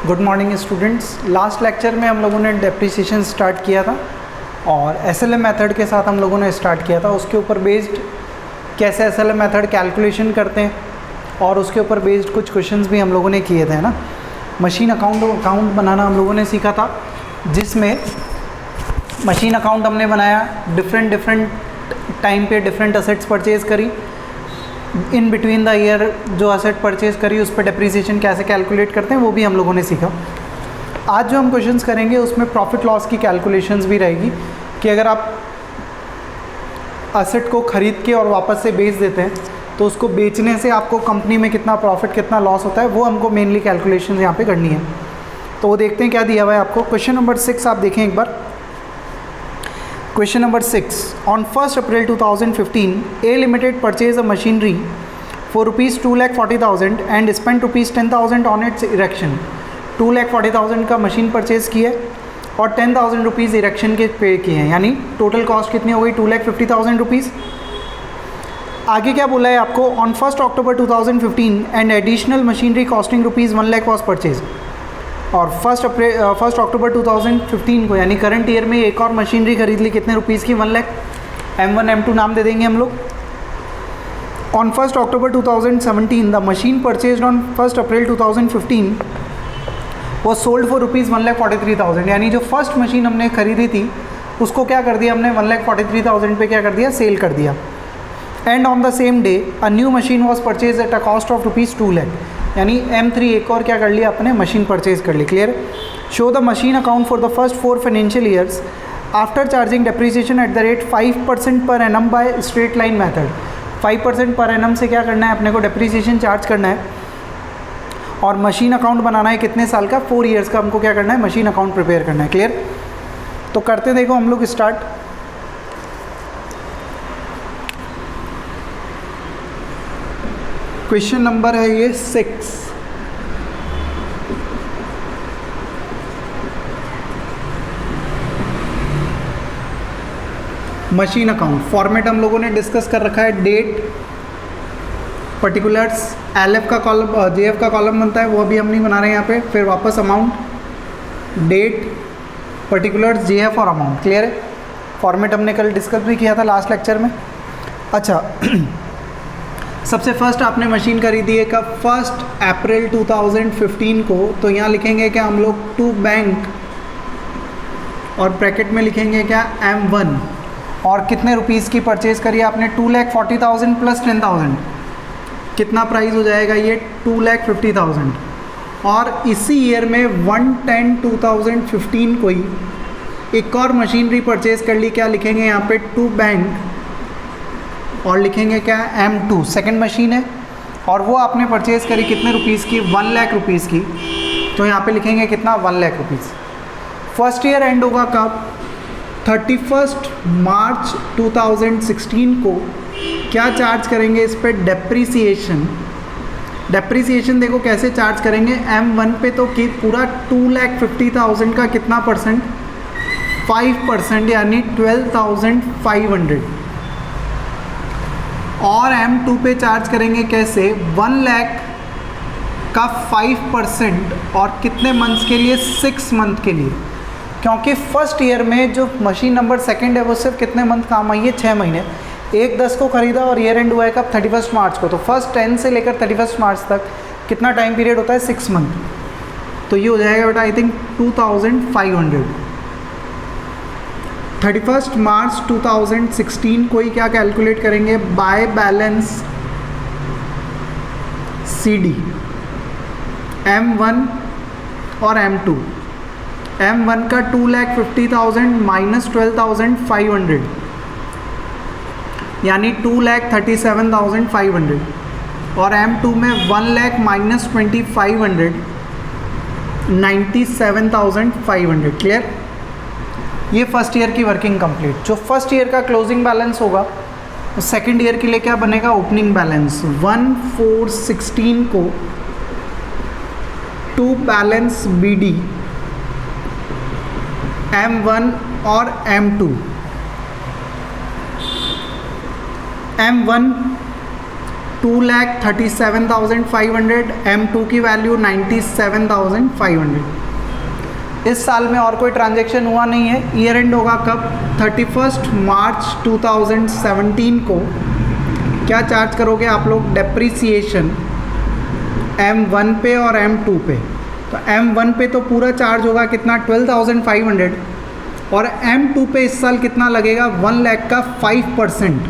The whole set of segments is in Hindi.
Good morning students. Last lecture में हम लोगों ने डेप्रिसिएशन स्टार्ट किया था और एसएलएम मेथड के साथ हम लोगों ने स्टार्ट किया था। उसके ऊपर बेस्ड कैसे एसएलएम मेथड कैलकुलेशन करते हैं और उसके ऊपर बेस्ड कुछ क्वेश्चंस भी हम लोगों ने किए थे ना। मशीन अकाउंट बनाना हम लोगों ने सीखा था, जिसमें मशीन अकाउंट हमने बनाया, डिफरेंट टाइम पे डिफरेंट असेट्स परचेज़ करी, इन बिटवीन द ईयर जो असेट परचेज करी उस पर डेप्रिसिएशन कैसे कैलकुलेट करते हैं वो भी हम लोगों ने सीखा। आज जो हम क्वेश्चंस करेंगे उसमें प्रॉफिट लॉस की कैलकुलेशंस भी रहेगी कि अगर आप असेट को ख़रीद के और वापस से बेच देते हैं तो उसको बेचने से आपको कंपनी में कितना प्रॉफिट कितना लॉस होता है वो हमको मेनली कैलकुलेशन यहाँ पे करनी है। तो वो देखते हैं क्या दिया हुआ है आपको। क्वेश्चन नंबर 6 आप देखें एक बार। Question number 6. On 1st April 2015, A Limited purchased a machinery for rupees 2,40,000 and spent rupees 10,000 on its erection. 2,40,000 का मशीन परचेज किया और 10,000 रुपीज़ इरेक्शन के पे किए हैं, यानी टोटल कॉस्ट कितनी हो गई 2,50,000 रुपीज़। आगे क्या बोला है आपको, on 1st October 2015 and additional machinery costing rupees 1 lakh was purchase. और 1 अक्टूबर 2015 को यानी करंट ईयर में एक और मशीनरी खरीद ली, कितने रुपीज़ की 1 लाख। M1 M2 नाम दे देंगे हम लोग। On 1 October 2017 the machine purchased on 1 अप्रैल 2015 वो सोल्ड फॉर रुपीज़ 1,43,000, यानी जो फर्स्ट मशीन हमने खरीदी थी उसको क्या कर दिया हमने 1,43,000 पे क्या कर दिया, सेल कर दिया। And on the same day a new machine was purchase at a cost of rupees 2 lakh, यानी M3 एक और क्या कर लिया अपने मशीन परचेज कर ली। Clear. Show the machine account for the first 4 financial years after charging depreciation at the rate 5% per annum by straight line method. 5% per annum से क्या करना है अपने को, डेप्रिसिएशन चार्ज करना है। और मशीन अकाउंट बनाना है कितने साल का, 4 ईयर्स का हमको क्या करना है, मशीन अकाउंट प्रिपेयर करना है। क्लियर। तो करते देखो हम लोग स्टार्ट। क्वेश्चन नंबर है ये 6। मशीन अकाउंट फॉर्मेट हम लोगों ने डिस्कस कर रखा है। डेट, पर्टिकुलर्स, LF का कॉलम, JF का कॉलम बनता है वो अभी हम नहीं बना रहे हैं यहाँ पे। फिर वापस अमाउंट, डेट, पर्टिकुलर्स, JF और अमाउंट। क्लियर है। फॉर्मेट हमने कल डिस्कस भी किया था लास्ट लेक्चर में। अच्छा सबसे फर्स्ट आपने मशीन खरीदी है कब, 1 अप्रैल 2015 को। तो यहाँ लिखेंगे क्या हम लोग, टू बैंक और ब्रैकेट में लिखेंगे क्या M1। और कितने रुपीज़ की परचेज करी आपने, 2,40,000 प्लस 10,000, कितना प्राइस हो जाएगा ये 2,50,000। और इसी ईयर में 1/10/2015 को ही एक और मशीनरी परचेज कर ली, क्या लिखेंगे यहाँ पे, टू बैंक और लिखेंगे क्या M2, सेकंड मशीन है और वो आपने परचेज़ करी कितने रुपीज़ की, 1 लाख रुपीज़ की। तो यहाँ पे लिखेंगे कितना, 1 lakh rupees. First year and होगा कब, 31 मार्च 2016 को। क्या चार्ज करेंगे इस पर, डेप्रीसिएशन। डेप्रीसिएशन देखो कैसे चार्ज करेंगे, M1 पे तो कि पूरा 2,50,000 का कितना परसेंट, 5%, यानी 12,500। और M2 पे चार्ज करेंगे कैसे, 1 लाख का 5% और कितने मंथ्स के लिए, 6 मंथ के लिए। क्योंकि फर्स्ट ईयर में जो मशीन नंबर सेकंड है वो सिर्फ कितने मंथ काम आई है, 6 महीने। 1/10 को ख़रीदा और ईयर एंड हुआ है कब, 31 मार्च को। तो फर्स्ट 10 से लेकर 31 मार्च तक कितना टाइम पीरियड होता है, 6 मंथ। तो ये हो जाएगा बेटा आई थिंक 2,500। 31 मार्च 2016 को ही क्या कैलकुलेट करेंगे, बाय बैलेंस CD, M1 और M2। M1 का 2,50,000 माइनस 12,500, यानी 2,37,500। और M2 में 1 लाख माइनस 2,500, 97,500। क्लियर। ये फर्स्ट ईयर की वर्किंग कंप्लीट। जो फर्स्ट ईयर का क्लोजिंग बैलेंस होगा सेकेंड ईयर के लिए क्या बनेगा, ओपनिंग बैलेंस। 1/4/16 को टू बैलेंस BD, M1 और M2। M1 2,37,500, M2 की वैल्यू 97,500। इस साल में और कोई ट्रांजैक्शन हुआ नहीं है। ईयर एंड होगा कब? 31 मार्च 2017 को। क्या चार्ज करोगे आप लोग? डेप्रीसिएशन M1 पे और M2 पे। तो M1 पे तो पूरा चार्ज होगा कितना? 12,500। और M2 पे इस साल कितना लगेगा? 1 लाख का 5%,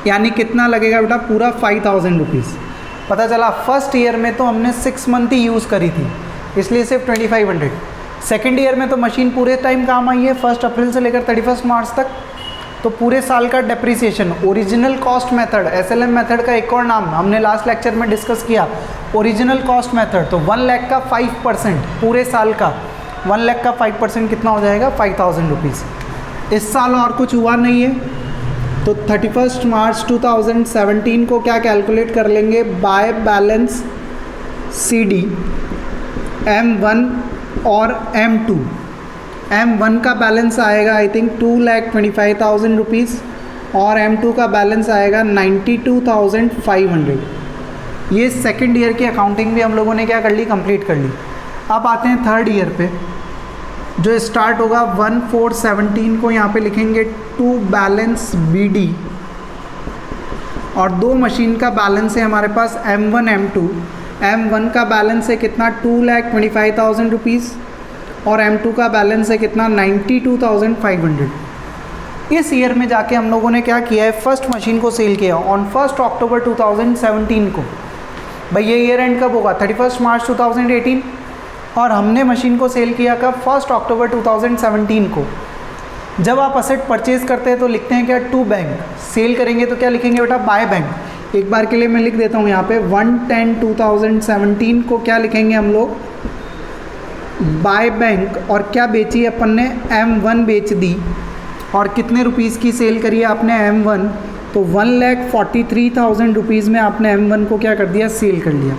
यानी कितना लगेगा बेटा? पूरा 5,000 रुपीज़। पता चला फर्स्ट ईयर में तो हमने 6 मंथ ही यूज़ करी थी, इसलिए सिर्फ 2,500। सेकेंड ईयर में तो मशीन पूरे टाइम काम आई है, 1 अप्रैल से लेकर 31 मार्च तक, तो पूरे साल का depreciation. Original cost method, SLM method का एक और नाम हमने लास्ट लेक्चर में डिस्कस किया, ओरिजिनल कॉस्ट मेथड। तो 1 लाख का 5%, पूरे साल का 1 लाख का 5% कितना हो जाएगा? 5,000 रुपीज़। इस साल और कुछ हुआ नहीं है, तो 31 मार्च 2017 को क्या कैलकुलेट कर लेंगे? बाय बैलेंस CD M1 और M2। M1 का बैलेंस आएगा आई थिंक 2,25,000 रुपीज़ और M2 का बैलेंस आएगा 92,500। ये सेकेंड ईयर की अकाउंटिंग भी हम लोगों ने क्या कर ली? कंप्लीट कर ली। अब आते हैं थर्ड ईयर पे, जो स्टार्ट होगा 1/4/17 को। यहाँ पे लिखेंगे टू बैलेंस BD, और 2 मशीन का बैलेंस है हमारे पास M1 M2। M1 का बैलेंस है कितना? 2,25,000 रुपीज़ और M2 का बैलेंस है कितना? 92,500। इस ईयर में जाके हम लोगों ने क्या किया है? फर्स्ट मशीन को सेल किया ऑन 1 अक्टूबर 2017 को। भाई ये ईयर एंड कब होगा? 31 मार्च 2018, और हमने मशीन को सेल किया कब? 1 अक्टूबर 2017 को। जब आप असेट परचेज करते हैं तो लिखते हैं क्या? To bank. सेल करेंगे तो क्या लिखेंगे बेटा? By bank. एक बार के लिए मैं लिख देता हूँ यहाँ पे 1/10/2017 को क्या लिखेंगे हम लोग? By bank. और क्या बेची अपन ने? M1 बेच दी। और कितने रुपीज़ की सेल करी है आपने? M1। तो 1,43,000 रुपीज़ में आपने M1 को क्या कर दिया? सेल कर लिया।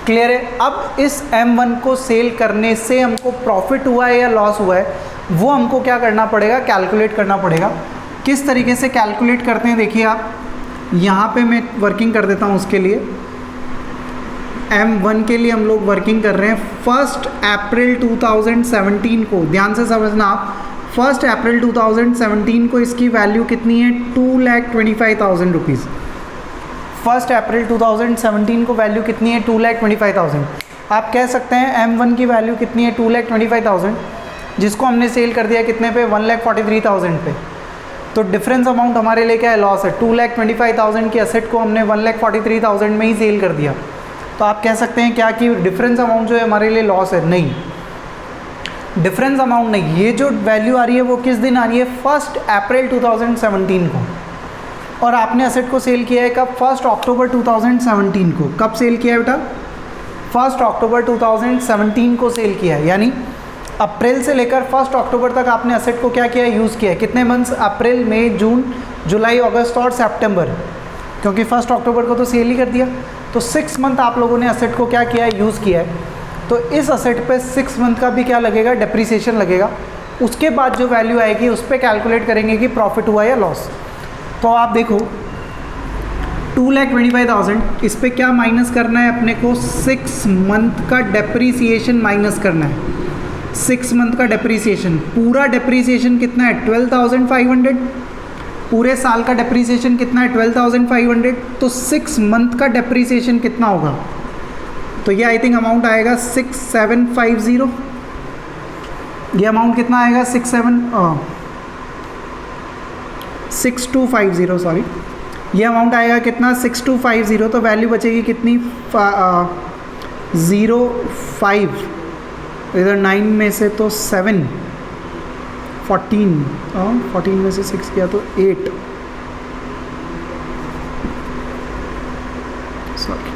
क्लियर है? अब इस M1 को सेल करने से हमको प्रॉफिट हुआ है या लॉस हुआ है, वो हमको क्या करना पड़ेगा? कैलकुलेट करना पड़ेगा। किस तरीके से कैलकुलेट करते हैं देखिए आप, यहाँ पे मैं वर्किंग कर देता हूँ उसके लिए। M1 के लिए हम लोग वर्किंग कर रहे हैं 1 अप्रैल 2017 को। ध्यान से समझना आप, 1 अप्रैल 2017 को इसकी वैल्यू कितनी है? 2,25,000 रुपीज़। 1 अप्रैल 2017 को वैल्यू कितनी है? 2,25,000। आप कह सकते हैं M1 की वैल्यू कितनी है? 2,25,000, जिसको हमने सेल कर दिया कितने पे? 1,43,000 पे। तो डिफरेंस अमाउंट हमारे लिए क्या है? लॉस है। 2,25,000 की असेट को हमने 1,43,000 में ही सेल कर दिया। तो आप कह सकते हैं क्या कि डिफरेंस अमाउंट जो है हमारे लिए लॉस है? नहीं, डिफरेंस अमाउंट नहीं। ये जो वैल्यू आ रही है वो किस दिन आ रही है? 1 अप्रैल 2017 को। और आपने असेट को सेल किया है कब? 1 अक्टूबर 2017 को। कब सेल किया है बेटा? 1 अक्टूबर 2017 को सेल किया है। यानी अप्रैल से लेकर 1 अक्टूबर तक आपने असेट को क्या किया है? यूज़ किया है। कितने मंथ्स? अप्रैल, मई, जून, जुलाई, अगस्त और सितंबर, क्योंकि 1 अक्टूबर को तो सेल ही कर दिया। तो 6 मंथ आप लोगों ने असेट को क्या किया है? यूज़ किया है। तो इस असेट पे 6 मंथ का भी क्या लगेगा? डेप्रीसिएशन लगेगा। उसके बाद जो वैल्यू आएगी उस पर कैलकुलेट करेंगे कि प्रॉफिट हुआ या लॉस। तो आप देखो 2,25,000, इस पर क्या माइनस करना है अपने को? 6 मंथ का डेप्रीसिएशन माइनस करना है। 6 मंथ का डेप्रीसिएशन, पूरा डेप्रीसिएशन कितना है? 12,500। पूरे साल का डेप्रीसिएशन कितना है? 12,500। तो 6 मंथ का डेप्रीसिएशन कितना होगा? तो ये आई थिंक अमाउंट आएगा 6,750। ये अमाउंट कितना आएगा? 6,250 सॉरी। ये अमाउंट आएगा कितना? 6,250। तो वैल्यू बचेगी कितनी? 0.5, इधर 9 में से तो 7, 14 में से 6 किया तो 8, सॉरी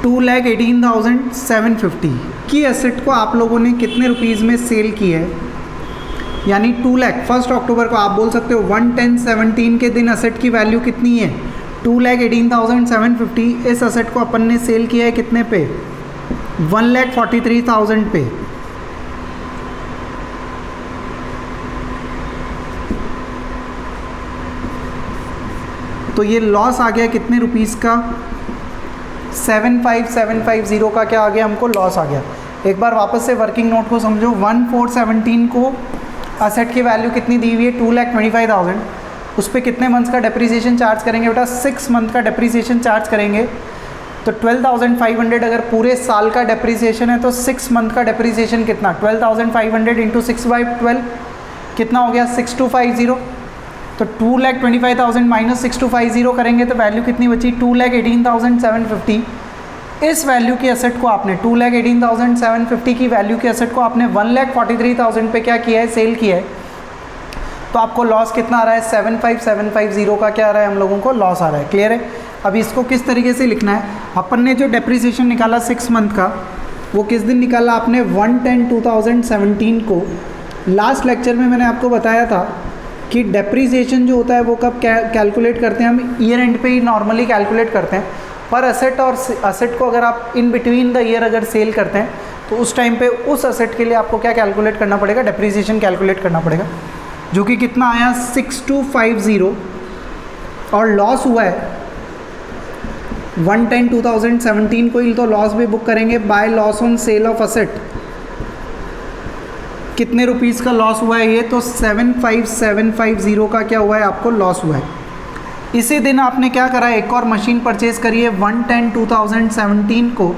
2,18,750 की एसेट को आप लोगों ने कितने रुपीज़ में सेल की है? यानी 2 लाख 1 अक्टूबर को आप बोल सकते हो 1/10/17 के दिन असेट की वैल्यू कितनी है? 2,18,750। इस असेट को अपन ने सेल किया है कितने पे? 1,43,000 पे। तो ये लॉस आ गया कितने रुपीज़ का, 75750 का क्या आ गया हमको, लॉस आ गया। एक बार वापस से वर्किंग नोट को समझो। 1417 को असेट की वैल्यू कितनी दी हुई है, 2,25,000। उस पर कितने मंथ्स का डेप्रीसिएशन चार्ज करेंगे बेटा, 6 मंथ का डेप्रीसिएशन चार्ज करेंगे। तो 12,500 अगर पूरे साल का डेप्रीसिएशन है तो 6 मंथ का डेप्रीसिएशन कितना, 12,500 इंटू 6/12 कितना हो गया, 6250। तो 2,25,000 माइनस 6250 करेंगे तो वैल्यू कितनी बची, 2,18,750। इस वैल्यू की एसेट को आपने 2,18,750 की वैल्यू के एसेट को आपने 1,43,000 पे क्या किया है, सेल किया है। तो आपको लॉस कितना आ रहा है, 75750 का क्या आ रहा है हम लोगों को, लॉस आ रहा है। क्लियर है। अब इसको किस तरीके से लिखना है, अपन ने जो डेप्रीसिएशन निकाला 6 मंथ का, वो किस दिन निकाला आपने, 1/10/2017 को। लास्ट लेक्चर में मैंने आपको बताया था कि डेप्रीसिएशन जो होता है वो कब कैलकुलेट करते हैं, हम ईयर एंड पे ही नॉर्मली कैलकुलेट करते हैं। पर असेट और असेट को अगर आप इन बिटवीन द ईयर अगर सेल करते हैं तो उस टाइम पे उस असेट के लिए आपको क्या कैलकुलेट करना पड़ेगा, डेप्रीसिएशन कैलकुलेट करना पड़ेगा, जो कि कितना आया 6250। और लॉस हुआ है 1/10/2017 को ही, तो लॉस भी बुक करेंगे bye loss on sale of asset. कितने रुपीज़ का लॉस हुआ है ये, तो 75750 का क्या हुआ है आपको, लॉस हुआ है। इसी दिन आपने क्या करा, एक और मशीन परचेज करी है 1/10/2017 को।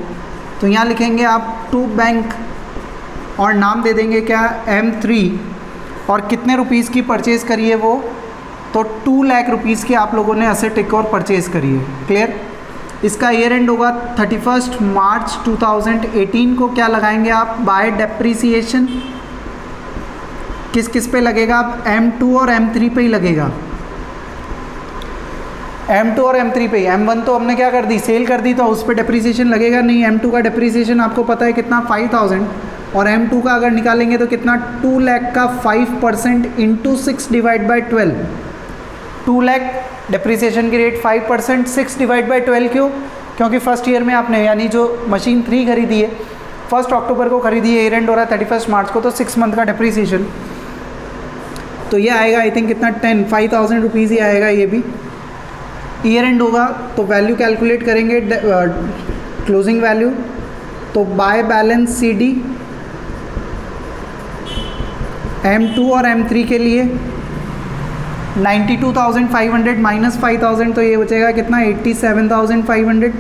तो यहाँ लिखेंगे आप टू बैंक और नाम दे देंगे क्या, M3। और कितने रुपीज़ की परचेज़ करी है वो, तो 2 लाख रुपीज़ की आप लोगों ने असेट एक और परचेज़ करी है। क्लियर। इसका ईयर एंड होगा 31 मार्च 2018 को। क्या लगाएंगे आप, बाय डेप्रीसिएशन। किस किस पे लगेगा, आप M2 और M3 पे ही लगेगा। M2 और M3 पे ही। M1 तो हमने क्या कर दी, सेल कर दी, तो उस पर डेप्रीसिएशन लगेगा नहीं। M2 का डेप्रीसिएशन आपको पता है कितना, 5000। और M2 का अगर निकालेंगे तो कितना, 2 लाख का 5% इंटू 6/12। 2 लाख डेप्रीसिएशन की रेट 5%, 6/12 क्यों, क्योंकि फर्स्ट ईयर में आपने यानी जो मशीन 3 खरीदी है 1 अक्टूबर को खरीदी है, ईयर एंड हो रहा है 31 मार्च को, तो 6 मंथ का डेप्रीसिएशन। तो ये आएगा आई थिंक कितना, 5,000 रुपीज़ ही आएगा ये भी। ईयर एंड होगा तो वैल्यू कैलकुलेट करेंगे, क्लोजिंग वैल्यू। तो बाय बैलेंस CD M2 और M3 के लिए 92,500 माइनस 5,000, तो ये बचेगा कितना, 87,500।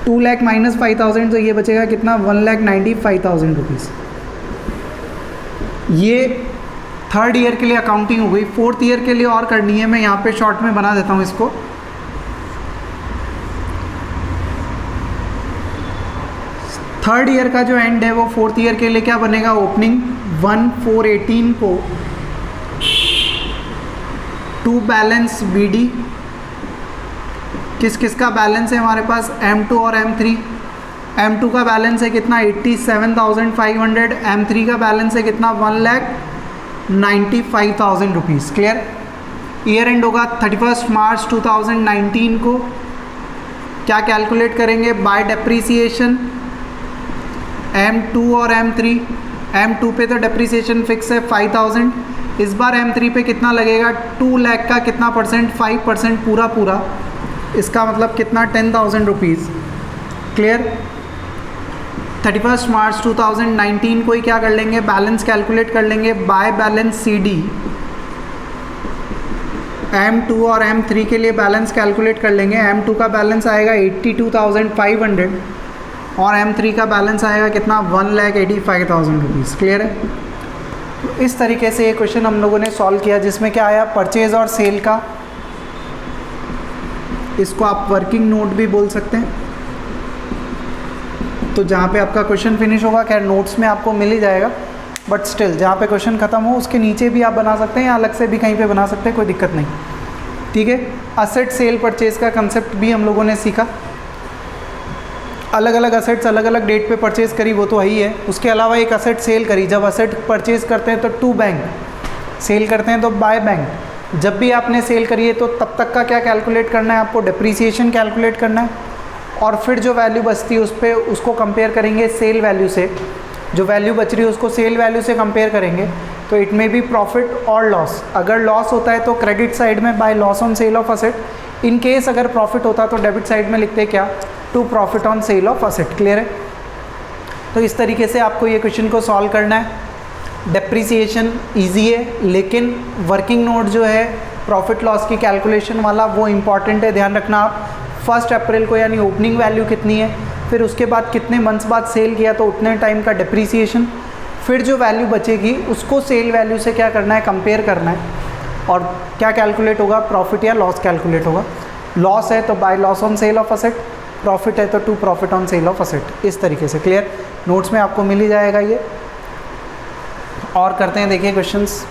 2 लाख माइनस 5,000, तो ये बचेगा कितना, 1,95,000 रुपीज़। ये 3rd ईयर के लिए अकाउंटिंग हो गई। 4th ईयर के लिए और करनी है, मैं यहाँ पे शॉर्ट में बना देता हूँ इसको। थर्ड ईयर का जो एंड है वो 4th ईयर के लिए क्या बनेगा, ओपनिंग 1/4/18 को टू बैलेंस BD। किस किस का बैलेंस है हमारे पास, M2 और M3। M2 का बैलेंस है कितना, 87,500। M3 का बैलेंस है कितना, 1,95,000 रुपीज़। क्लियर। ईयर एंड होगा 31 मार्च 2019 को। क्या कैलकुलेट करेंगे, बाय डेप्रीसिएशन M2 और M3। M2 पे तो डेप्रीसिएशन फिक्स है 5,000। इस बार M3 पे कितना लगेगा, 2 लाख का कितना परसेंट, 5% पूरा। इसका मतलब कितना, 10,000 रुपीज़। क्लियर। 31 मार्च 2019 को ही क्या कर लेंगे, बैलेंस कैलकुलेट कर लेंगे बाय बैलेंस CD। M2 और M3 के लिए बैलेंस कैलकुलेट कर लेंगे। M2 का बैलेंस आएगा 82,500 और M3 का बैलेंस आएगा कितना, 1,85,000 रुपीज़। क्लियर है। तो इस तरीके से ये क्वेश्चन हम लोगों ने सॉल्व किया, जिसमें क्या आया, परचेज़ और सेल का। इसको आप वर्किंग नोट भी बोल सकते हैं। तो जहाँ पे आपका क्वेश्चन फिनिश होगा, खैर नोट्स में आपको मिल ही जाएगा, बट स्टिल जहाँ पे क्वेश्चन ख़त्म हो उसके नीचे भी आप बना सकते हैं या अलग से भी कहीं पे बना सकते हैं, कोई दिक्कत नहीं। ठीक है। असेट सेल परचेज का कंसेप्ट भी हम लोगों ने सीखा। अलग अलग असेट्स अलग अलग डेट पे परचेज़ करी वो तो वही है। उसके अलावा एक असेट सेल करी, जब असेट परचेज़ करते हैं तो टू बैंक, सेल करते हैं तो बाय बैंक। जब भी आपने सेल करी है तो तब तक का क्या कैलकुलेट करना है आपको, डेप्रीसिएशन कैलकुलेट करना है। और फिर जो वैल्यू बचती है उस पर उसको कंपेयर करेंगे सेल वैल्यू से। जो वैल्यू बच रही है उसको सेल वैल्यू से कंपेयर करेंगे। तो इट मे बी प्रॉफिट और लॉस। अगर लॉस होता है तो क्रेडिट साइड में by loss on sale of asset, in case अगर प्रॉफिट होता तो डेबिट साइड में लिखते क्या, to profit on sale of asset. Clear है? तो इस तरीके से आपको ये क्वेश्चन को सॉल्व करना है। डेप्रिसिएशन इजी है, लेकिन वर्किंग नोट जो है प्रॉफिट लॉस की कैलकुलेशन वाला वो इम्पॉर्टेंट है, ध्यान रखना आप। 1 अप्रैल को यानी ओपनिंग वैल्यू कितनी है, फिर उसके बाद कितने मंथ्स बाद सेल किया तो उतने टाइम का डेप्रिसिएशन, फिर जो वैल्यू बचेगी उसको सेल वैल्यू से क्या करना है, कंपेयर करना है, और क्या कैलकुलेट होगा, प्रॉफिट या लॉस कैलकुलेट होगा। लॉस है तो by loss on sale of asset, profit है तो to profit on sale of asset, इस तरीके से। क्लियर? नोट्स में आपको मिल ही जाएगा ये। और करते हैं, देखिए क्वेश्चंस।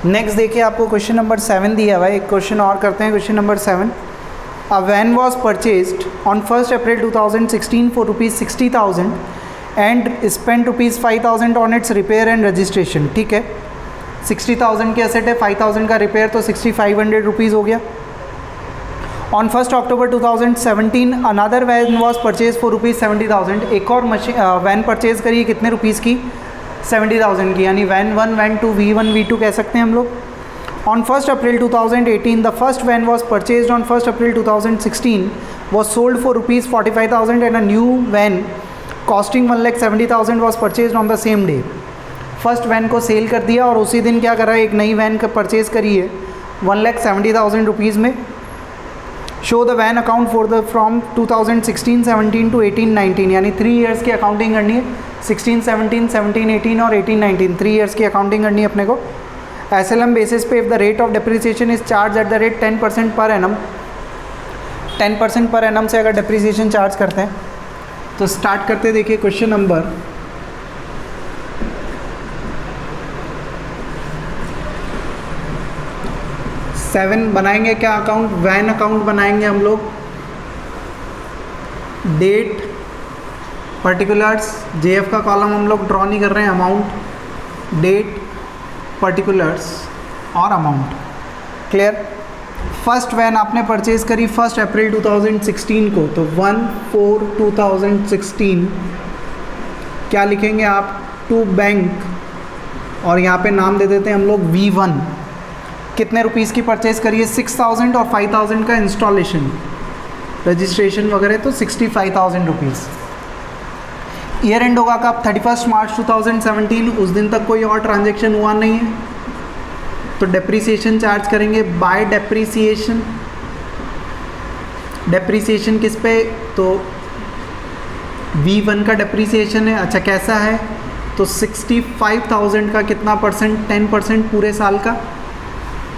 नेक्स्ट देखिए, आपको क्वेश्चन नंबर 7 दिया हुआ है। एक क्वेश्चन और करते हैं, question number 7। A when was purchased on 1 April 2016 for ₹60,000 and spend ₹5,000 on it's repair and registration. ठीक है, 60,000 की एसेट है, 5,000 का रिपेयर, तो 6,500 रुपीज़ हो गया। On 1 October 2017 another van was purchase for ₹70,000। एक और वैन परचेज करिए, कितने रुपीज़ की, 70,000 की, यानी वैन 1, वैन 2, V1, V2 कह सकते हैं हम लोग। On 1 April 2018 the first van was purchase on 1 April 2016 was sold for ₹45,000 and a new van costing 1,70,000 was purchase on the same day. First van को सेल कर दिया और उसी दिन क्या करा, एक नई वैन का परचेज करी है 1,70,000 रुपीज़ में। Show the van account for the from 2016-17 to 18-19, यानी 3 ईयर्स की अकाउंटिंग करनी है। 16-17, 17-18 और 18-19 3 ईयर्स की अकाउंटिंग करनी है अपने को। SLM बेसिस पे if the rate of depreciation is charge at the rate 10% per annum, 10% per annum से अगर डेप्रिसिएशन चार्ज करते हैं तो स्टार्ट करते हैं। देखिए क्वेश्चन नंबर 7 बनाएंगे क्या अकाउंट, वैन अकाउंट बनाएंगे हम लोग। डेट, पर्टिकुलर्स, JF का कॉलम हम लोग ड्रॉ नहीं कर रहे हैं, अमाउंट, डेट, पर्टिकुलर्स और अमाउंट। क्लियर? फर्स्ट वैन आपने परचेज़ करी 1 अप्रैल 2016 को, तो 1/4/2016 क्या लिखेंगे आप, टू बैंक, और यहाँ पे नाम दे देते हैं हम लोग V1। कितने रुपीज़ की परचेज़ करिए, 6,000 और 5,000 का इंस्टॉलेशन, रजिस्ट्रेशन वगैरह, तो 65,000 रुपीज़। ईयर एंड होगा कब, 31 मार्च 2017, उस दिन तक कोई और ट्रांजैक्शन हुआ नहीं है, तो डेप्रिसिएशन चार्ज करेंगे बाय डेप्रिसिएशन। डेप्रिसिएशन किस पे, तो V1 का डेप्रिसिएशन है। अच्छा कैसा है, तो 65,000 का कितना परसेंट, 10% पूरे साल का,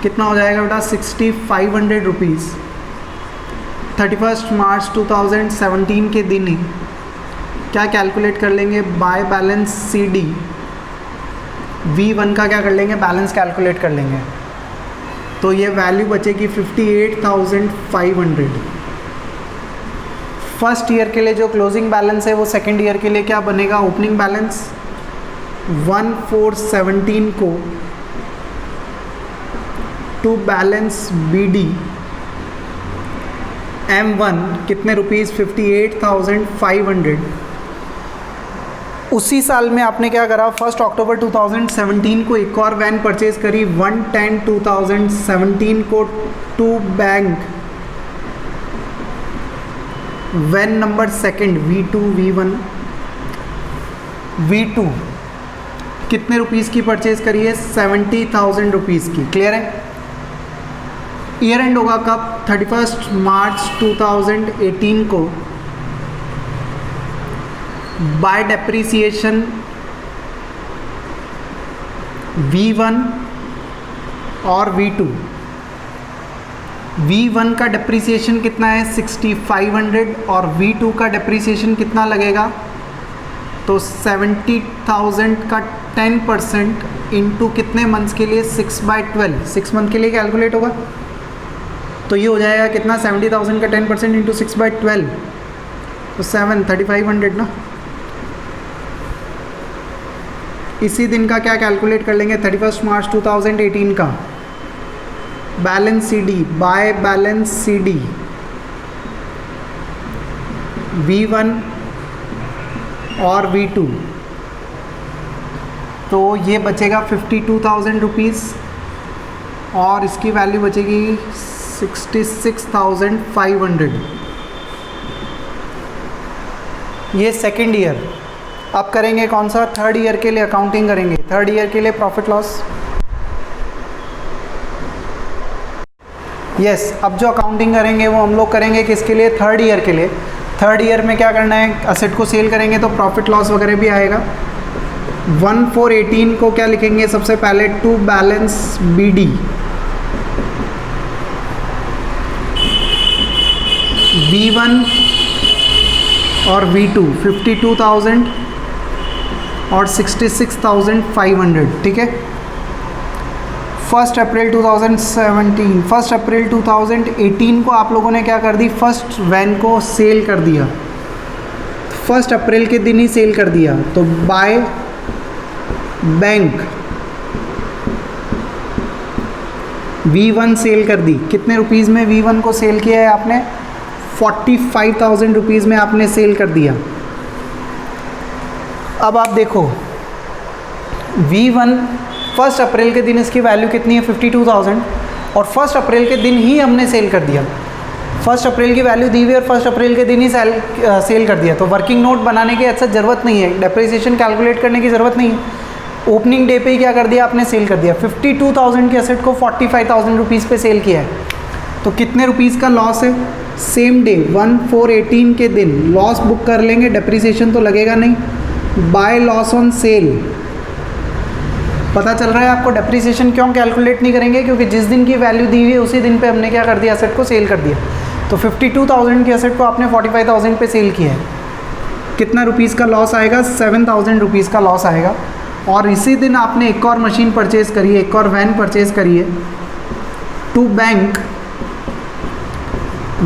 कितना हो जाएगा बेटा, 6,500 रुपीज़। 31 मार्च 2017 के दिन ही क्या कैलकुलेट कर लेंगे, बाय बैलेंस CD, V1 का क्या कर लेंगे, बैलेंस कैलकुलेट कर लेंगे, तो ये वैल्यू बचेगी 58,500। फर्स्ट ईयर के लिए जो क्लोजिंग बैलेंस है वो सेकेंड ईयर के लिए क्या बनेगा, ओपनिंग बैलेंस 1/4/17 को टू बैलेंस BD M1 कितने रुपीज़, 58,500। उसी साल में आपने क्या करा, 1 अक्टूबर 2017 को एक और वैन परचेज करी 1/10/2017 को to bank, van number second V2 V1 V2 कितने रुपीज़ की परचेज करी है, 70,000 रुपीज़ की। क्लियर है? ईयर एंड होगा कब, 31 मार्च 2018 को बाय डेप्रिसिएशन V1 और V2। V1 का डेप्रिसिएशन कितना है, 6,500, और V2 का डेप्रिसिएशन कितना लगेगा, तो 70,000 का 10% इंटू कितने मंथ्स के लिए, 6/12, 6 मंथ के लिए कैलकुलेट होगा। तो ये हो जाएगा कितना 70,000 का 10% इंटू 6/12 तो 3500 ना। इसी दिन का क्या कैलकुलेट कर लेंगे 31 मार्च 2018 का balance CD by balance CD V1 और V2, तो ये बचेगा 52,000 रुपीज़ और इसकी वैल्यू बचेगी 66,500। ये सेकेंड ईयर। अब करेंगे कौन सा, थर्ड ईयर के लिए अकाउंटिंग करेंगे। थर्ड ईयर के लिए प्रॉफिट लॉस, यस अब जो अकाउंटिंग करेंगे वो हम लोग करेंगे किसके लिए, थर्ड ईयर के लिए। थर्ड ईयर में क्या करना है, असेट को सेल करेंगे तो प्रॉफिट लॉस वगैरह भी आएगा। 1/4/18 को क्या लिखेंगे सबसे पहले, टू बैलेंस BD V1 और V2 52,000 और 66,500, ठीक है। 1 अप्रैल 2018 को आप लोगों ने क्या कर दी, फर्स्ट वैन को सेल कर दिया, 1 अप्रैल के दिन ही सेल कर दिया। तो बाय बैंक V1 सेल कर दी, कितने रुपीज़ में V1 को सेल किया है आपने, 45,000 रुपीज़ में आपने सेल कर दिया। अब आप देखो V1 1 अप्रैल के दिन इसकी वैल्यू कितनी है 52,000 और 1 अप्रैल के दिन ही हमने सेल कर दिया। 1 अप्रैल की वैल्यू दी हुई और 1 अप्रैल के दिन ही सेल कर दिया। तो वर्किंग नोट बनाने की अच्छा ज़रूरत नहीं है, डेप्रिसिएशन कैलकुलेट करने की ज़रूरत नहीं है, ओपनिंग डे पे ही क्या कर दिया आपने, सेल कर दिया। 52,000 के असेट को 45,000 रुपीज़ पे सेल किया है, तो कितने रुपीज़ का लॉस है, सेम डे 1/4/18 के दिन लॉस बुक कर लेंगे, डेप्रिसिएशन तो लगेगा नहीं। बाय लॉस ऑन सेल, पता चल रहा है आपको डेप्रिसिएशन क्यों कैलकुलेट नहीं करेंगे, क्योंकि जिस दिन की वैल्यू दी हुई है उसी दिन पे हमने क्या कर दिया, असेट को सेल कर दिया। तो 52,000 के असेट को आपने 45,000 पे सेल किया है, कितना रुपीज़ का लॉस आएगा, 7,000 रुपीज़ का लॉस आएगा। और इसी दिन आपने एक और मशीन परचेज़ करी है, एक और वैन परचेज़ करी है, to bank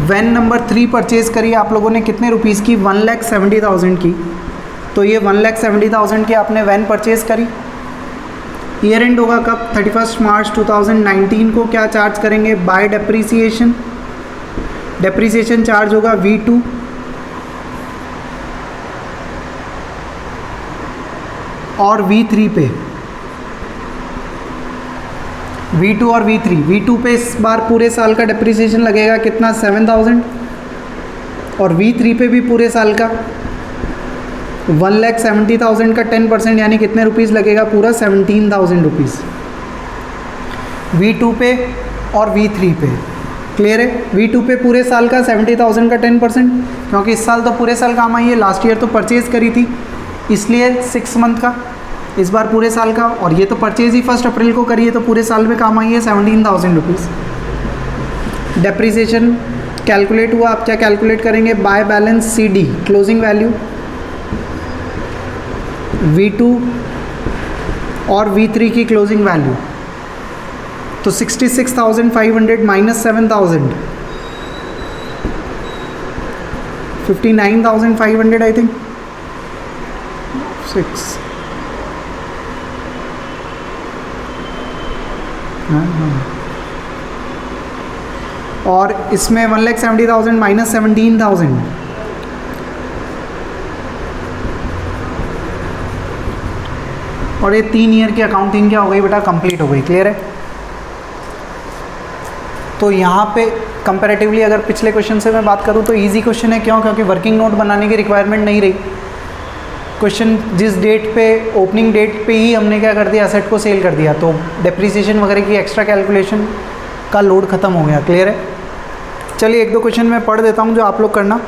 van number 3 purchase करी आप लोगों ने, कितने रुपीज़ की, 1,70,000 की। तो ये 1,70,000 की आपने वैन परचेज़ करी। ईयर एंड होगा कब, 31 मार्च 2019 को क्या चार्ज करेंगे, बाय डेप्रीसिएशन, डेप्रीसिएशन चार्ज होगा V2 और V3 पे, V2 और V3 पे इस बार पूरे साल का डेप्रीसिएशन लगेगा कितना, 7,000 और V3 पे भी पूरे साल का 1,70,000 का 10% यानी कितने रुपीज़ लगेगा, पूरा 17,000 रुपीज़ V2 पे और V3 पे। क्लियर है, V2 पे पूरे साल का 70,000 का 10%, क्योंकि इस साल तो पूरे साल काम आई है, लास्ट ईयर तो परचेज़ करी थी इसलिए 6 मंथ का, इस बार पूरे साल का। और ये तो परचेज़ ही 1 अप्रैल को करी है तो पूरे साल में काम आई है 17,000 रुपीज़। डेप्रीसिएशन कैलकुलेट हुआ, आप क्या कैलकुलेट करेंगे, by balance CD closing value V2 और V3 की क्लोजिंग वैल्यू, तो 66,500 माइनस 7,000 59,500 आई थिंक 6 और इसमें 1,70,000 माइनस 17,000 और ये 3 ईयर की अकाउंटिंग क्या हो गई बेटा, कंप्लीट हो गई। क्लियर है। तो यहाँ पे कंपैरेटिवली अगर पिछले क्वेश्चन से मैं बात करूँ तो इजी क्वेश्चन है, क्यों, क्योंकि वर्किंग नोट बनाने की रिक्वायरमेंट नहीं रही। क्वेश्चन जिस डेट पे, ओपनिंग डेट पे ही हमने क्या कर दिया, असेट को सेल कर दिया, तो डेप्रीसिएशन वगैरह की एक्स्ट्रा कैलकुलेशन का लोड ख़त्म हो गया। क्लियर है। चलिए 1-2 क्वेश्चन मैं पढ़ देता हूँ जो आप लोग करना।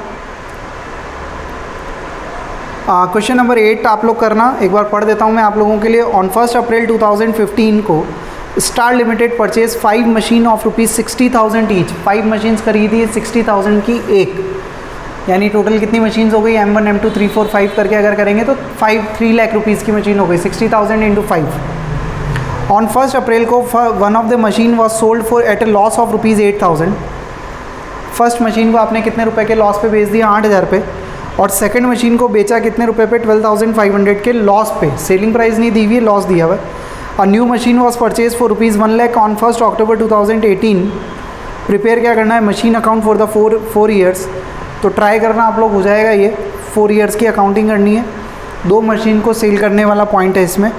क्वेश्चन नंबर 8 आप लोग करना, एक बार पढ़ देता हूँ मैं आप लोगों के लिए। ऑन 1 अप्रैल 2015 को star limited purchase 5 machine of ₹60,000 each. 5 machines खरीदी 60,000 की एक, यानी टोटल कितनी मशीन्स हो गई, M1 M2 3 4 5 करके अगर करेंगे तो 3 लाख रुपीज़ की मशीन हो गई, 60,000 इंटू 5। ऑन 1 अप्रैल को one of the machine was sold for at a loss of ₹8,000 first machine को आपने कितने रुपए के लॉस पे बेच दिया, 8,000 पे, और सेकंड मशीन को बेचा कितने रुपए पे, 12,500 के लॉस पे, सेलिंग प्राइस नहीं दी हुई है, लॉस दिया हुआ है। A new machine was purchase for ₹1 lakh on 1 October 2018। Prepare क्या करना है, machine account for the 4 years. तो ट्राई करना आप लोग, हो जाएगा ये, 4 ईयर्स की अकाउंटिंग करनी है। 2 मशीन को सेल करने वाला पॉइंट है इसमें।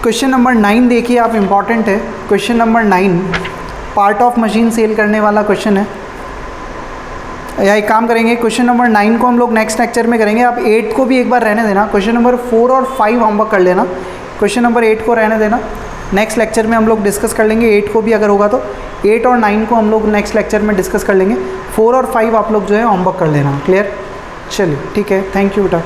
क्वेश्चन नंबर 9 देखिए आप, इम्पॉर्टेंट है question number 9, part of machine sell करने वाला क्वेश्चन है। या एक काम करेंगे, क्वेश्चन नंबर 9 को हम लोग नेक्स्ट लेक्चर में करेंगे। आप 8 को भी एक बार रहने देना, क्वेश्चन नंबर 4 और 5 होमवर्क कर लेना, क्वेश्चन नंबर 8 को रहने देना। नेक्स्ट लेक्चर में हम लोग डिस्कस कर लेंगे 8 को भी, अगर होगा तो 8 और 9 को हम लोग नेक्स्ट लेक्चर में डिस्कस कर लेंगे। 4 और 5 आप लोग जो है होमवर्क कर लेना। क्लियर? चलिए ठीक है, थैंक यू बेटा।